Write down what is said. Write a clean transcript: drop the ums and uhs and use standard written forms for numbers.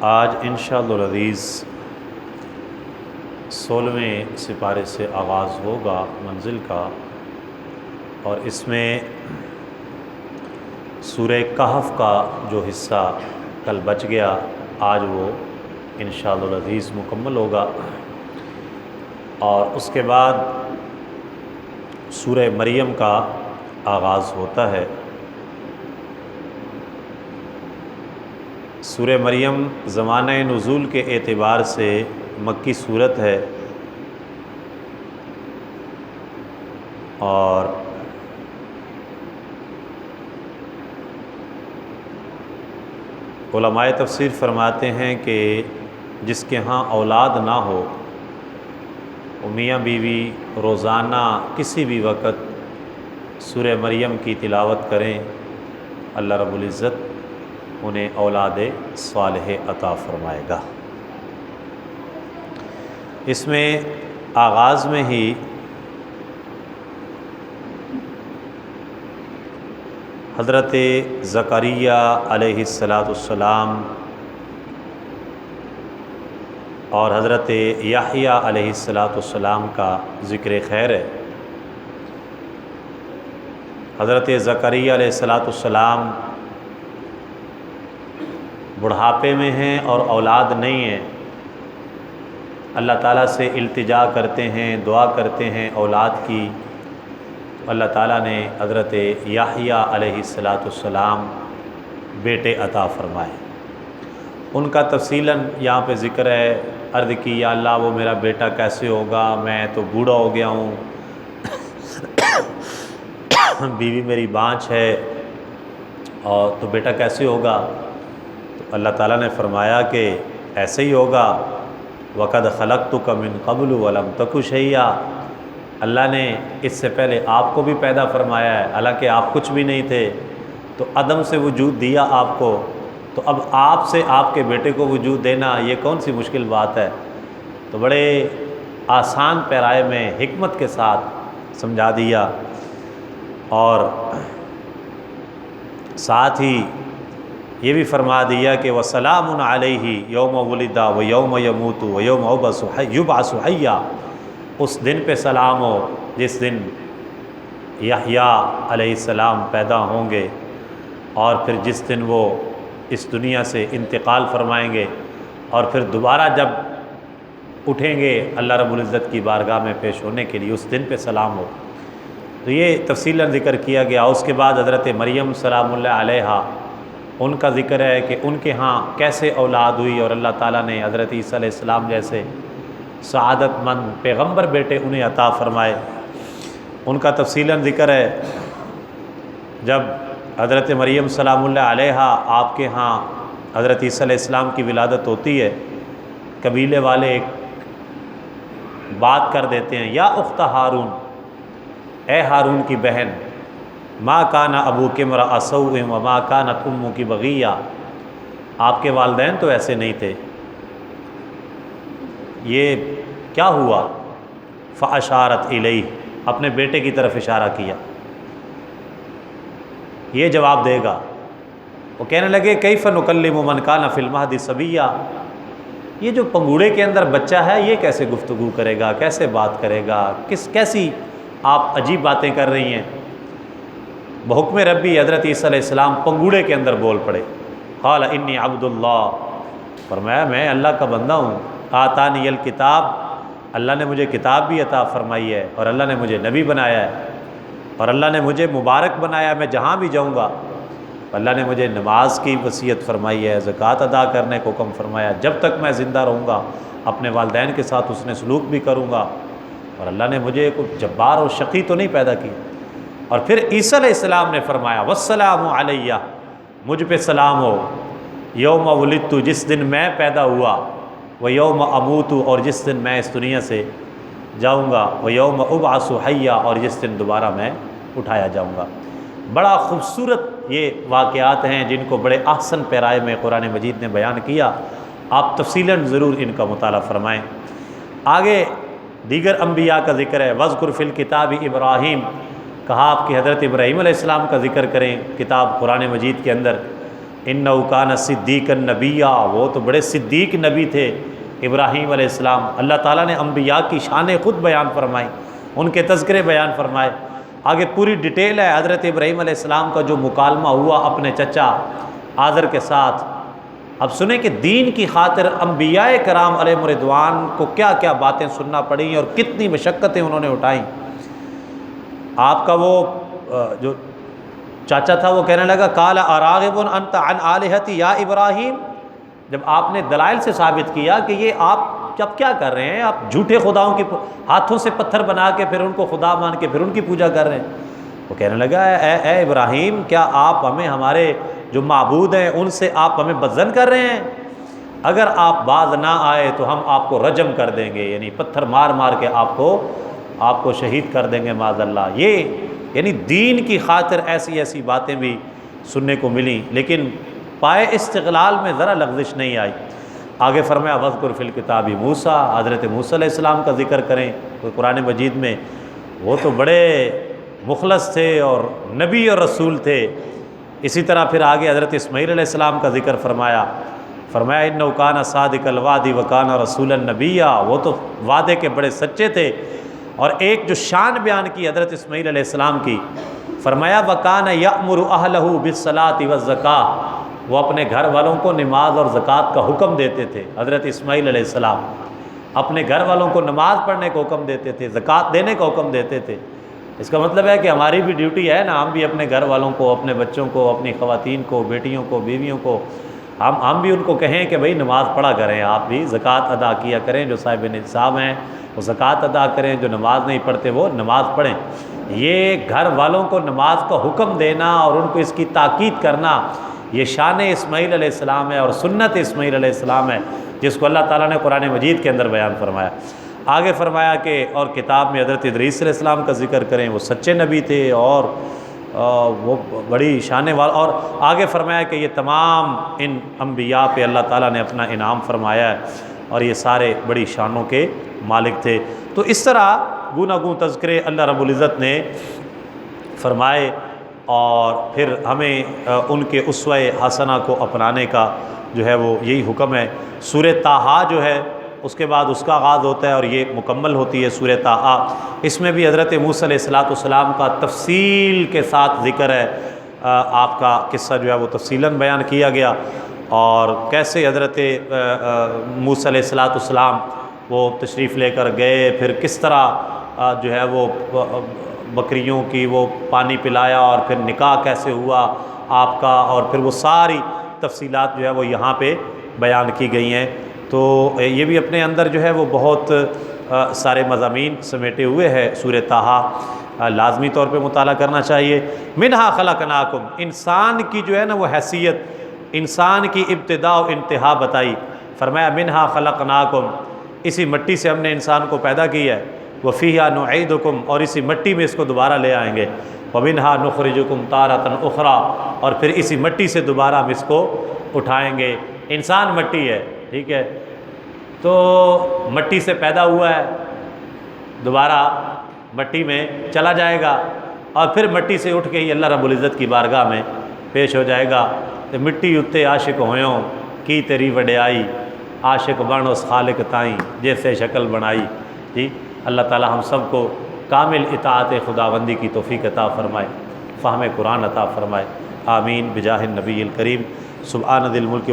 آج انشاءاللہ العزیز 16ویں سپارے سے آغاز ہوگا منزل کا، اور اس میں سورہ کہف کا جو حصہ کل بچ گیا آج وہ انشاءاللہ العزیز مکمل ہوگا، اور اس کے بعد سورہ مریم کا آغاز ہوتا ہے۔ سورہ مریم زمانہ نزول کے اعتبار سے مکی صورت ہے، اور علماء تفسیر فرماتے ہیں کہ جس کے ہاں اولاد نہ ہو، میاں بیوی روزانہ کسی بھی وقت سورہ مریم کی تلاوت کریں، اللہ رب العزت انہیں اولاد صالح عطا فرمائے گا۔ اس میں آغاز میں ہی حضرت زکریا علیہ السلام اور حضرت یحییٰ علیہ السلام کا ذکر خیر ہے۔ حضرت زکریا علیہ السلام بڑھاپے میں ہیں اور اولاد نہیں ہے، اللہ تعالیٰ سے التجا کرتے ہیں، دعا کرتے ہیں اولاد کی۔ اللہ تعالیٰ نے حضرت یحییٰ علیہ السلام بیٹے عطا فرمائے۔ ان کا تفصیلاً یہاں پہ ذکر ہے، عرض کی یا اللہ وہ میرا بیٹا کیسے ہوگا، میں تو بوڑھا ہو گیا ہوں، بیوی میری بانجھ ہے، اور تو بیٹا کیسے ہوگا؟ تو اللہ تعالیٰ نے فرمایا کہ ایسے ہی ہوگا، وَقَدْ خَلَقْتُكَ مِن قَبْلُ وَلَمْ تَكُ شَيْئًا، اللہ نے اس سے پہلے آپ کو بھی پیدا فرمایا ہے، حالانکہ آپ کچھ بھی نہیں تھے، تو عدم سے وجود دیا آپ کو، تو اب آپ سے آپ کے بیٹے کو وجود دینا یہ کون سی مشکل بات ہے؟ تو بڑے آسان پیرائے میں حکمت کے ساتھ سمجھا دیا، اور ساتھ ہی یہ بھی فرما دیا کہ وَسَلَامٌ عَلَيْهِ يَوْمَ وُلِدَ وَيَوْمَ يَمُوتُ وَيَوْمَ يُبْعَثُ حَيًّا، اس دن پہ سلام ہو جس دن یحییٰ علیہ السلام پیدا ہوں گے، اور پھر جس دن وہ اس دنیا سے انتقال فرمائیں گے، اور پھر دوبارہ جب اٹھیں گے اللہ رب العزت کی بارگاہ میں پیش ہونے کے لیے، اس دن پہ سلام ہو۔ تو یہ تفصیلاً ذکر کیا گیا۔ اس کے بعد حضرت مریم سلام اللہ علیہا، ان کا ذکر ہے کہ ان کے ہاں کیسے اولاد ہوئی، اور اللہ تعالیٰ نے حضرت عیسیٰ علیہ السلام جیسے سعادت مند پیغمبر بیٹے انہیں عطا فرمائے۔ ان کا تفصیلاً ذکر ہے، جب حضرت مریم سلام اللہ علیہا آپ کے ہاں حضرت عیسیٰ علیہ السلام کی ولادت ہوتی ہے، قبیلے والے ایک بات کر دیتے ہیں، یا اخت ہارون، اے ہارون کی بہن، ما کان ابوک امرأ سوء وما کانت امک بغیہ، آپ کے والدین تو ایسے نہیں تھے، یہ کیا ہوا؟ فاشارت الیہ، اپنے بیٹے کی طرف اشارہ کیا۔ یہ جواب دے گا، وہ کہنے لگے کیف نکلم من کان فی المہد صبیا، یہ جو پنگوڑے کے اندر بچہ ہے یہ کیسے گفتگو کرے گا، کیسے بات کرے گا، کیسی آپ عجیب باتیں کر رہی ہیں۔ بحکم ربی حضرت عیسیٰ علیہ السلام پنگوڑے کے اندر بول پڑے، قال انی عبد اللہ، فرمایا میں اللہ کا بندہ ہوں، آتانی الکتاب، اللہ نے مجھے کتاب بھی عطا فرمائی ہے، اور اللہ نے مجھے نبی بنایا ہے، اور اللہ نے مجھے مبارک بنایا، میں جہاں بھی جاؤں گا، اللہ نے مجھے نماز کی وصیت فرمائی ہے، زکوٰۃ ادا کرنے کو حکم فرمایا، جب تک میں زندہ رہوں گا اپنے والدین کے ساتھ حسن سلوک بھی کروں گا، اور اللہ نے مجھے کوئی جبار اور شقی تو نہیں پیدا کیا۔ اور پھر عیسیٰ علیہ السلام نے فرمایا والسلام علیہ، مجھ پہ سلام ہو، یوم ولدت، جس دن میں پیدا ہوا، و یوم اموت، اور جس دن میں اس دنیا سے جاؤں گا، و یوم ابعث حیا، اور جس دن دوبارہ میں اٹھایا جاؤں گا۔ بڑا خوبصورت یہ واقعات ہیں جن کو بڑے احسن پیرائے میں قرآن مجید نے بیان کیا، آپ تفصیلاً ضرور ان کا مطالعہ فرمائیں۔ آگے دیگر انبیاء کا ذکر ہے، وذکر فی الکتاب ابراہیم، کہا آپ کہ حضرت ابراہیم علیہ السلام کا ذکر کریں کتاب قرآن مجید کے اندر، انہ کان صدیقا نبیّا، وہ تو بڑے صدیق نبی تھے ابراہیم علیہ السلام۔ اللہ تعالیٰ نے انبیاء کی شانیں خود بیان فرمائی، ان کے تذکرے بیان فرمائے۔ آگے پوری ڈیٹیل ہے حضرت ابراہیم علیہ السلام کا جو مکالمہ ہوا اپنے چچا آذر کے ساتھ۔ اب سنیں کہ دین کی خاطر انبیاء کرام علیہم رضوان کو کیا کیا باتیں سننا پڑیں اور کتنی مشقتیں انہوں نے اٹھائیں۔ آپ کا وہ جو چاچا تھا وہ کہنے لگا قال اراغب انت عن آلہتی یا ابراہیم، جب آپ نے دلائل سے ثابت کیا کہ یہ آپ جب کیا کر رہے ہیں، آپ جھوٹے خداؤں کے ہاتھوں سے پتھر بنا کے پھر ان کو خدا مان کے پھر ان کی پوجا کر رہے ہیں۔ وہ کہنے لگا اے ابراہیم، کیا آپ ہمیں ہمارے جو معبود ہیں ان سے آپ ہمیں بدظن کر رہے ہیں؟ اگر آپ باز نہ آئے تو ہم آپ کو رجم کر دیں گے، یعنی پتھر مار مار کے آپ کو شہید کر دیں گے معاذ اللہ۔ یہ یعنی دین کی خاطر ایسی ایسی باتیں بھی سننے کو ملیں، لیکن پائے استقلال میں ذرا لغزش نہیں آئی۔ آگے فرمایا وذکر فی الکتاب موسیٰ، حضرت موسیٰ علیہ السلام کا ذکر کریں قرآن مجید میں، وہ تو بڑے مخلص تھے اور نبی اور رسول تھے۔ اسی طرح پھر آگے حضرت اسماعیل علیہ السلام کا ذکر فرمایا انہ کان صادق الوعد وکان رسولا نبیّا، وہ تو وعدے کے بڑے سچے تھے۔ اور ایک جو شان بیان کی حضرت اسماعیل علیہ السلام کی، فرمایا وکان یأمر اہلہ بالصلاۃ والزکاۃ، وہ اپنے گھر والوں کو نماز اور زکوٰۃ کا حکم دیتے تھے۔ حضرت اسماعیل علیہ السلام اپنے گھر والوں کو نماز پڑھنے کا حکم دیتے تھے، زکوٰۃ دینے کا حکم دیتے تھے۔ اس کا مطلب ہے کہ ہماری بھی ڈیوٹی ہے نا، ہم بھی اپنے گھر والوں کو، اپنے بچوں کو، اپنی خواتین کو، بیٹیوں کو، بیویوں کو، ہم بھی ان کو کہیں کہ بھئی نماز پڑھا کریں، آپ بھی زکوٰۃ ادا کیا کریں، جو صاحب نصاب ہیں وہ زکوٰۃ ادا کریں، جو نماز نہیں پڑھتے وہ نماز پڑھیں۔ یہ گھر والوں کو نماز کا حکم دینا اور ان کو اس کی تاکید کرنا، یہ شان اسماعیل علیہ السلام ہے اور سنت اسماعیل علیہ السلام ہے، جس کو اللہ تعالیٰ نے قرآن مجید کے اندر بیان فرمایا۔ آگے فرمایا کہ اور کتاب میں حضرت ادریس علیہ السلام کا ذکر کریں، وہ سچے نبی تھے اور وہ بڑی شان والا، اور آگے فرمایا کہ یہ تمام ان انبیاء پہ اللہ تعالیٰ نے اپنا انعام فرمایا ہے اور یہ سارے بڑی شانوں کے مالک تھے۔ تو اس طرح گوناگوں تذکرے اللہ رب العزت نے فرمائے، اور پھر ہمیں ان کے اسوہ حسنہ کو اپنانے کا جو ہے وہ یہی حکم ہے۔ سورہ طٰہٰ جو ہے اس کے بعد اس کا آغاز ہوتا ہے اور یہ مکمل ہوتی ہے سورہ طٰہٰ۔ اس میں بھی حضرت موسیٰ علیہ السلام کا تفصیل کے ساتھ ذکر ہے، آپ کا قصہ جو ہے وہ تفصیلاً بیان کیا گیا، اور کیسے حضرت موسیٰ علیہ السلام وہ تشریف لے کر گئے، پھر کس طرح جو ہے وہ بکریوں کی وہ پانی پلایا، اور پھر نکاح کیسے ہوا آپ کا، اور پھر وہ ساری تفصیلات جو ہے وہ یہاں پہ بیان کی گئی ہیں۔ تو یہ بھی اپنے اندر جو ہے وہ بہت سارے مضامین سمیٹے ہوئے ہے سورہ طٰہٰ، لازمی طور پہ مطالعہ کرنا چاہیے۔ منہا خلقناکم، انسان کی جو ہے نا وہ حیثیت، انسان کی ابتدا و انتہا بتائی، فرمایا منہا خلقناکم، اسی مٹی سے ہم نے انسان کو پیدا کیا ہے، وفیہا نعیدکم، اور اسی مٹی میں اس کو دوبارہ لے آئیں گے، ومنہا نخرجکم تارۃ اخریٰ، اور پھر اسی مٹی سے دوبارہ ہم اس کو اٹھائیں گے۔ انسان مٹی ہے، ٹھیک ہے، تو مٹی سے پیدا ہوا ہے، دوبارہ مٹی میں چلا جائے گا، اور پھر مٹی سے اٹھ کے ہی اللہ رب العزت کی بارگاہ میں پیش ہو جائے گا۔ تو مٹی اتے عاشق ہویوں کی تیری وڈیائی، عاشق بن اس خالق تائیں جیسے شکل بنائی۔ جی اللہ تعالی ہم سب کو کامل اطاعت خداوندی کی توفیق عطا فرمائے، فہم قرآن عطا فرمائے، آمین بجاہ النبی الکریم۔ سبحان ذی الملک